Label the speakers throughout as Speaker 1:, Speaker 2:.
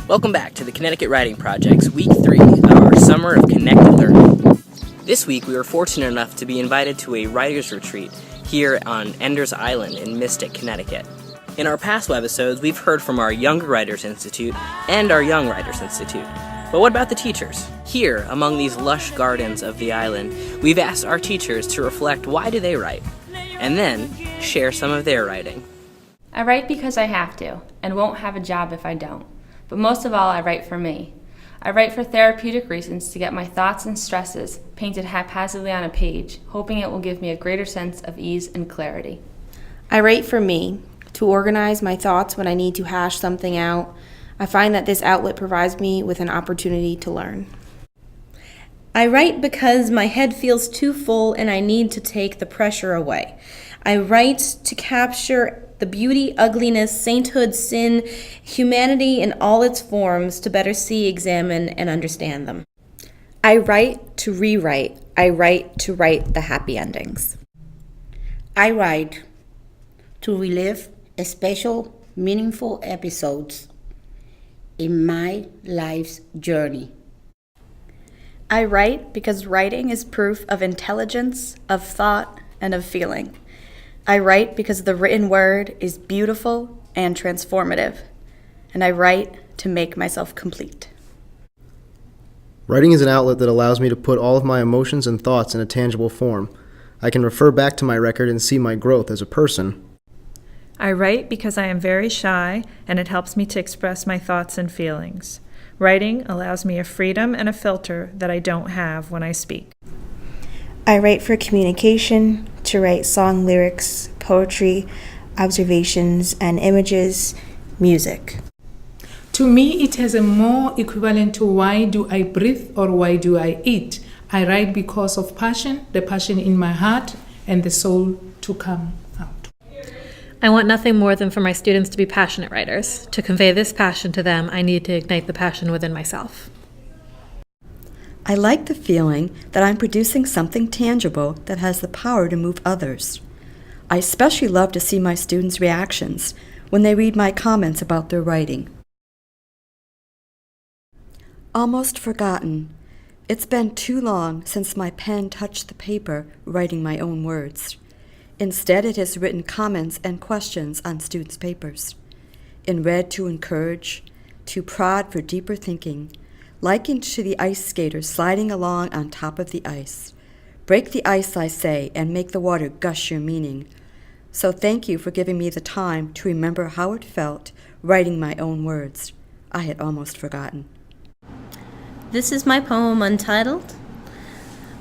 Speaker 1: Welcome back to the Connecticut Writing Project's Week 3 of our Summer of Connected Learning. This week we were fortunate enough to be invited to a writer's retreat here on Enders Island in Mystic, Connecticut. In our past episodes, we've heard from our Younger Writers Institute and our Young Writers Institute. But what about the teachers? Here, among these lush gardens of the island, we've asked our teachers to reflect why do they write, and then share some of their writing.
Speaker 2: I write because I have to, and won't have a job if I don't. But most of all, I write for me. I write for therapeutic reasons to get my thoughts and stresses painted haphazardly on a page, hoping it will give me a greater sense of ease and clarity.
Speaker 3: I write for me, to organize my thoughts when I need to hash something out. I find that this outlet provides me with an opportunity to learn.
Speaker 4: I write because my head feels too full and I need to take the pressure away. I write to capture the beauty, ugliness, sainthood, sin, humanity in all its forms to better see, examine, and understand them.
Speaker 5: I write to rewrite. I write to write the happy endings.
Speaker 6: I write to relive special, meaningful episodes in my life's journey.
Speaker 7: I write because writing is proof of intelligence, of thought, and of feeling. I write because the written word is beautiful and transformative, and I write to make myself complete.
Speaker 8: Writing is an outlet that allows me to put all of my emotions and thoughts in a tangible form. I can refer back to my record and see my growth as a person.
Speaker 9: I write because I am very shy, and it helps me to express my thoughts and feelings. Writing allows me a freedom and a filter that I don't have when I speak.
Speaker 3: I write for communication, to write song lyrics, poetry, observations, and images, music.
Speaker 10: To me, it has a more equivalent to why do I breathe or why do I eat. I write because of passion, the passion in my heart, and the soul to come out.
Speaker 11: I want nothing more than for my students to be passionate writers. To convey this passion to them, I need to ignite the passion within myself.
Speaker 12: I like the feeling that I'm producing something tangible that has the power to move others. I especially love to see my students' reactions when they read my comments about their writing. Almost forgotten. It's been too long since my pen touched the paper writing my own words. Instead, it has written comments and questions on students' papers. In red to encourage, to prod for deeper thinking, likened to the ice skater sliding along on top of the ice. Break the ice, I say, and make the water gush your meaning. So thank you for giving me the time to remember how it felt writing my own words. I had almost forgotten.
Speaker 4: This is my poem untitled.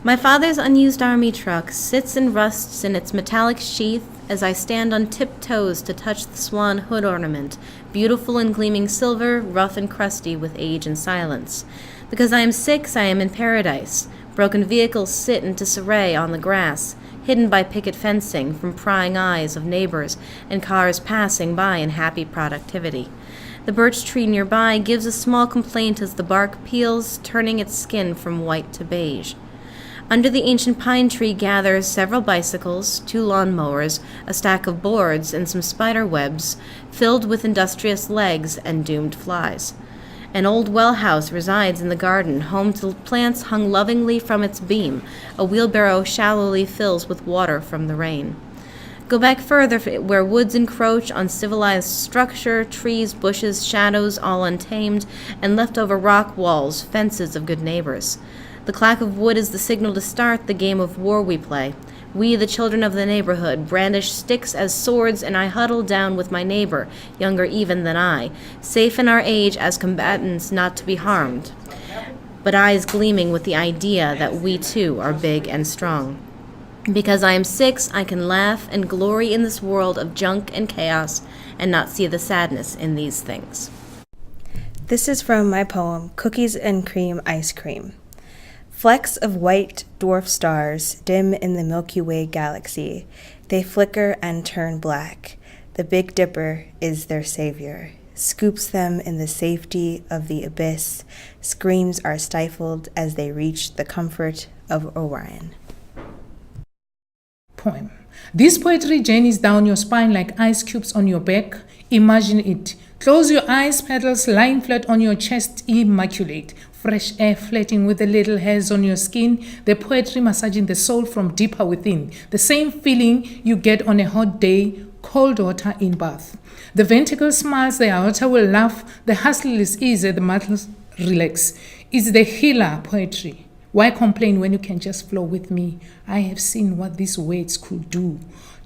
Speaker 4: My father's unused army truck sits and rusts in its metallic sheath as I stand on tiptoes to touch the swan hood ornament, beautiful and gleaming silver, rough and crusty with age and silence. Because I am 6, I am in paradise. Broken vehicles sit in disarray on the grass, hidden by picket fencing from prying eyes of neighbors and cars passing by in happy productivity. The birch tree nearby gives a small complaint as the bark peels, turning its skin from white to beige. Under the ancient pine tree gathers several bicycles, 2 lawn mowers, a stack of boards, and some spider webs filled with industrious legs and doomed flies. An old well house resides in the garden, home to plants hung lovingly from its beam. A wheelbarrow shallowly fills with water from the rain. Go back further where woods encroach on civilized structure, trees, bushes, shadows, all untamed, and leftover rock walls, fences of good neighbors. The clack of wood is the signal to start the game of war we play. We, the children of the neighborhood, brandish sticks as swords, and I huddle down with my neighbor, younger even than I, safe in our age as combatants not to be harmed, but eyes gleaming with the idea that we too are big and strong. Because I am 6, I can laugh and glory in this world of junk and chaos and not see the sadness in these things.
Speaker 3: This is from my poem, Cookies and Cream Ice Cream. Flecks of white dwarf stars dim in the Milky Way galaxy. They flicker and turn black. The Big Dipper is their savior. Scoops them in the safety of the abyss. Screams are stifled as they reach the comfort of Orion.
Speaker 10: Poem. This poetry journeys down your spine like ice cubes on your back. Imagine it. Close your eyes, petals lying flat on your chest, immaculate. Fresh air flirting with the little hairs on your skin, the poetry massaging the soul from deeper within. The same feeling you get on a hot day, cold water in bath. The ventricle smiles, the aorta will laugh, the hustle is easy, the muscles relax. It's the healer poetry. Why complain when you can just flow with me? I have seen what these words could do.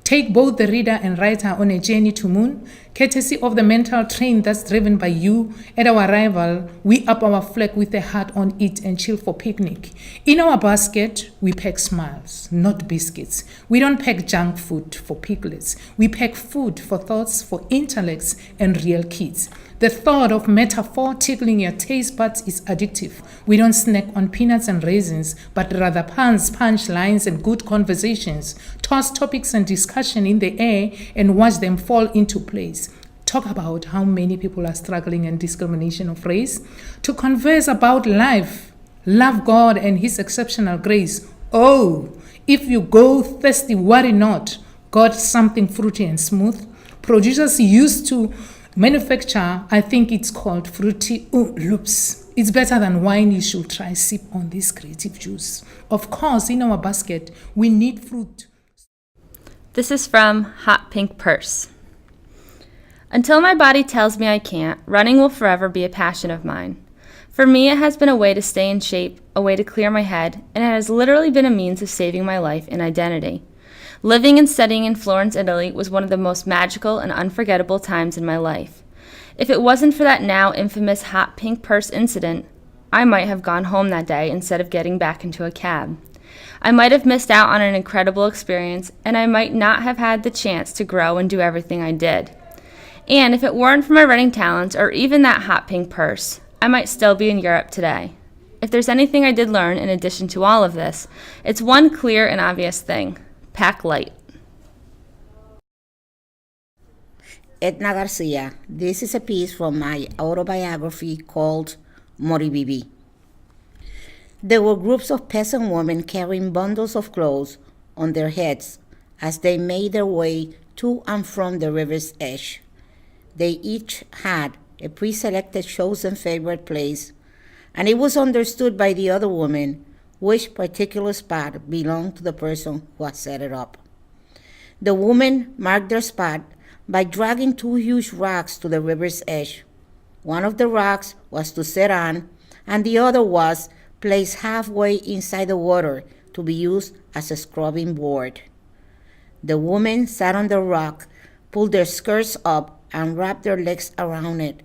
Speaker 10: Take both the reader and writer on a journey to moon, courtesy of the mental train that's driven by you. At our arrival, we up our flag with a heart on it and chill for picnic. In our basket, we pack smiles, not biscuits. We don't pack junk food for piglets. We pack food for thoughts, for intellects, and real kids. The thought of metaphor tickling your taste buds is addictive. We don't snack on peanuts and raisins, but rather puns, punchlines, and good conversations. Toss topics and discussion in the air and watch them fall into place. Talk about how many people are struggling and discrimination of race. To converse about life. Love God and His exceptional grace. Oh, if you go thirsty, worry not. Got something fruity and smooth. Producers used to manufacture, I think it's called Fruity Loops. It's better than wine. You should try sip on this creative juice. Of course, in our basket, we need fruit.
Speaker 2: This is from Hot Pink Purse. Until my body tells me I can't, running will forever be a passion of mine. For me, it has been a way to stay in shape, a way to clear my head, and it has literally been a means of saving my life and identity. Living and studying in Florence, Italy was one of the most magical and unforgettable times in my life. If it wasn't for that now infamous hot pink purse incident, I might have gone home that day instead of getting back into a cab. I might have missed out on an incredible experience, and I might not have had the chance to grow and do everything I did. And if it weren't for my writing talents or even that hot pink purse, I might still be in Europe today. If there's anything I did learn in addition to all of this, it's one clear and obvious thing. Pack light.
Speaker 6: Edna Garcia. This is a piece from my autobiography called Moribibi. There were groups of peasant women carrying bundles of clothes on their heads as they made their way to and from the river's edge. They each had a pre-selected chosen favorite place, and it was understood by the other women which particular spot belonged to the person who had set it up. The women marked their spot by dragging two huge rocks to the river's edge. One of the rocks was to sit on, and the other was placed halfway inside the water to be used as a scrubbing board. The women sat on the rock, pulled their skirts up, and wrapped their legs around it.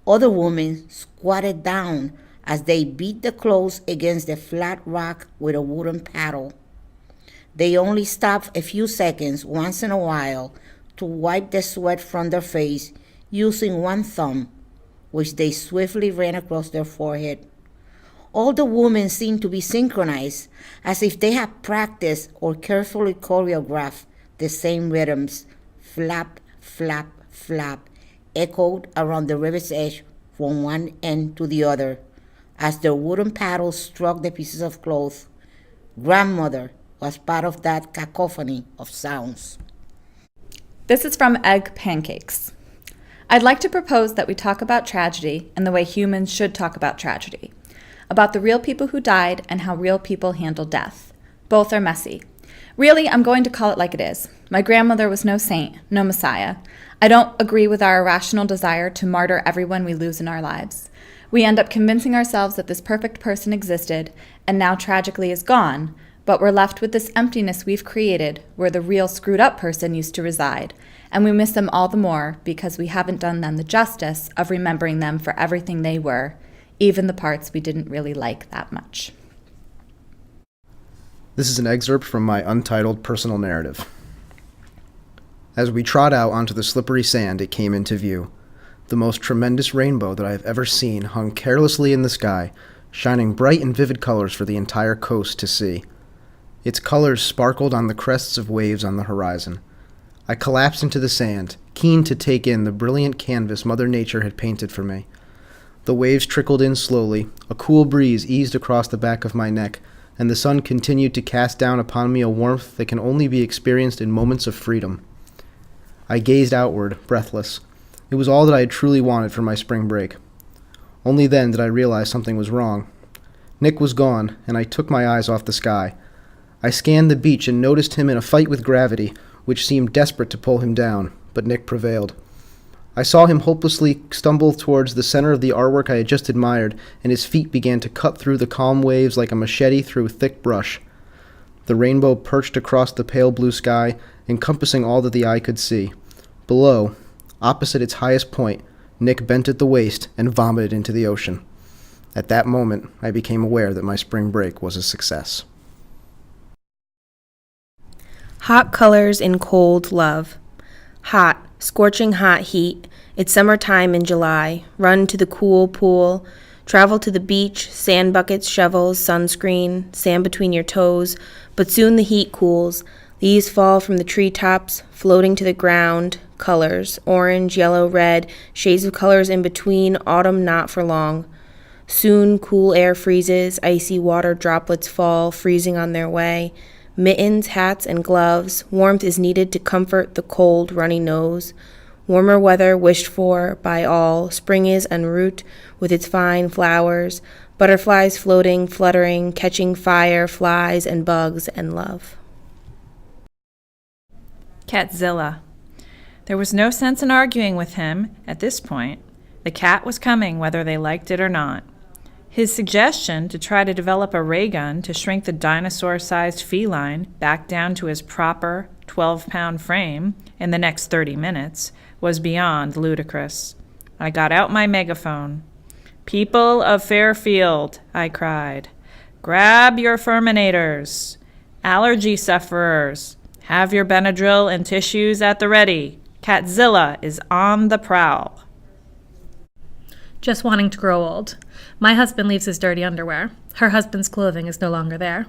Speaker 6: Other women squatted down as they beat the clothes against the flat rock with a wooden paddle. They only stopped a few seconds once in a while to wipe the sweat from their face using one thumb, which they swiftly ran across their forehead. All the women seemed to be synchronized, as if they had practiced or carefully choreographed the same rhythms. Flap, flap, flap, echoed around the river's edge from one end to the other, as their wooden paddles struck the pieces of cloth. Grandmother was part of that cacophony of sounds.
Speaker 13: This is from Egg Pancakes. I'd like to propose that we talk about tragedy and the way humans should talk about tragedy, about the real people who died and how real people handle death. Both are messy. Really, I'm going to call it like it is. My grandmother was no saint, no messiah. I don't agree with our irrational desire to martyr everyone we lose in our lives. We end up convincing ourselves that this perfect person existed and now tragically is gone, but we're left with this emptiness we've created where the real screwed up person used to reside, and we miss them all the more because we haven't done them the justice of remembering them for everything they were, even the parts we didn't really like that much.
Speaker 8: This is an excerpt from my untitled personal narrative. As we trod out onto the slippery sand, it came into view. The most tremendous rainbow that I have ever seen hung carelessly in the sky, shining bright and vivid colors for the entire coast to see. Its colors sparkled on the crests of waves on the horizon. I collapsed into the sand, keen to take in the brilliant canvas Mother Nature had painted for me. The waves trickled in slowly, a cool breeze eased across the back of my neck, and the sun continued to cast down upon me a warmth that can only be experienced in moments of freedom. I gazed outward, breathless. It was all that I had truly wanted for my spring break. Only then did I realize something was wrong. Nick was gone, and I took my eyes off the sky. I scanned the beach and noticed him in a fight with gravity, which seemed desperate to pull him down, but Nick prevailed. I saw him hopelessly stumble towards the center of the artwork I had just admired, and his feet began to cut through the calm waves like a machete through thick brush. The rainbow perched across the pale blue sky, encompassing all that the eye could see. Below, opposite its highest point, Nick bent at the waist and vomited into the ocean. At that moment, I became aware that my spring break was a success.
Speaker 3: Hot colors in cold love. Hot, scorching hot heat. It's summertime in July. Run to the cool pool. Travel to the beach, sand buckets, shovels, sunscreen, sand between your toes. But soon the heat cools. Leaves fall from the treetops, floating to the ground. Colors, orange, yellow, red, shades of colors in between, autumn not for long. Soon cool air freezes, icy water droplets fall, freezing on their way. Mittens, hats, and gloves, warmth is needed to comfort the cold, runny nose. Warmer weather wished for by all, spring is en route with its fine flowers, butterflies floating, fluttering, catching fire, flies and bugs and love.
Speaker 9: Catzilla. There was no sense in arguing with him at this point. The cat was coming whether they liked it or not. His suggestion to try to develop a ray gun to shrink the dinosaur-sized feline back down to his proper 12-pound frame in the next 30 minutes was beyond ludicrous. I got out my megaphone. "People of Fairfield," I cried, "grab your Furminators. Allergy sufferers, have your Benadryl and tissues at the ready. Catzilla is on the prowl."
Speaker 11: Just wanting to grow old. My husband leaves his dirty underwear. Her husband's clothing is no longer there.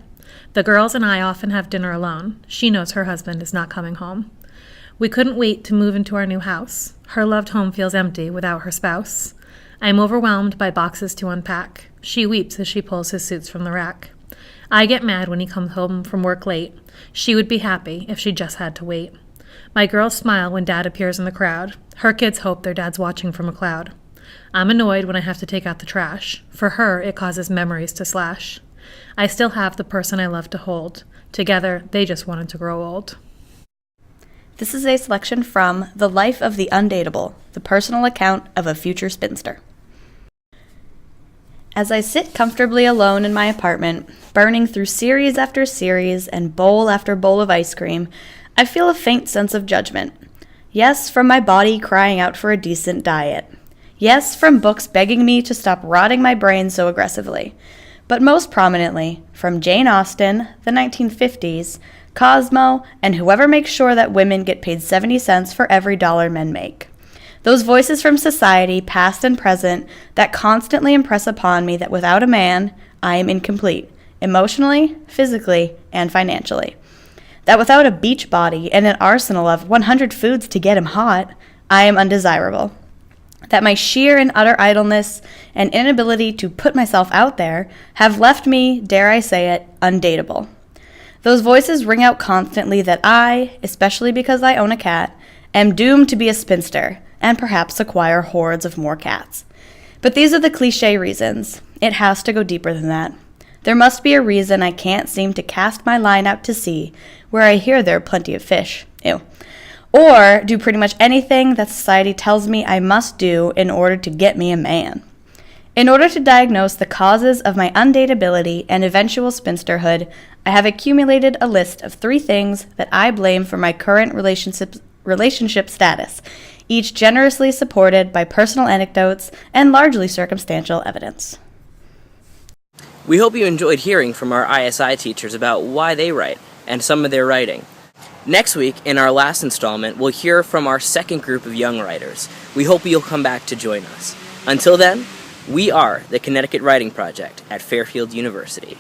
Speaker 11: The girls and I often have dinner alone. She knows her husband is not coming home. We couldn't wait to move into our new house. Her loved home feels empty without her spouse. I am overwhelmed by boxes to unpack. She weeps as she pulls his suits from the rack. I get mad when he comes home from work late. She would be happy if she just had to wait. My girls smile when Dad appears in the crowd. Her kids hope their dad's watching from a cloud. I'm annoyed when I have to take out the trash. For her, it causes memories to slash. I still have the person I love to hold. Together, they just wanted to grow old.
Speaker 7: This is a selection from The Life of the Undateable, the personal account of a future spinster. As I sit comfortably alone in my apartment, burning through series after series and bowl after bowl of ice cream, I feel a faint sense of judgment. Yes, from my body crying out for a decent diet. Yes, from books begging me to stop rotting my brain so aggressively. But most prominently, from Jane Austen, the 1950s, Cosmo, and whoever makes sure that women get paid 70 cents for every dollar men make. Those voices from society, past and present, that constantly impress upon me that without a man, I am incomplete, emotionally, physically, and financially. That without a beach body and an arsenal of 100 foods to get him hot, I am undesirable. That my sheer and utter idleness and inability to put myself out there have left me, dare I say it, undateable. Those voices ring out constantly that I, especially because I own a cat, am doomed to be a spinster and perhaps acquire hordes of more cats. But these are the cliche reasons. It has to go deeper than that. There must be a reason I can't seem to cast my line out to sea, where I hear there are plenty of fish. Ew. Or do pretty much anything that society tells me I must do in order to get me a man. In order to diagnose the causes of my undateability and eventual spinsterhood, I have accumulated a list of 3 things that I blame for my current relationship status, each generously supported by personal anecdotes and largely circumstantial evidence.
Speaker 1: We hope you enjoyed hearing from our ISI teachers about why they write and some of their writing. Next week, in our last installment, we'll hear from our second group of young writers. We hope you'll come back to join us. Until then, we are the Connecticut Writing Project at Fairfield University.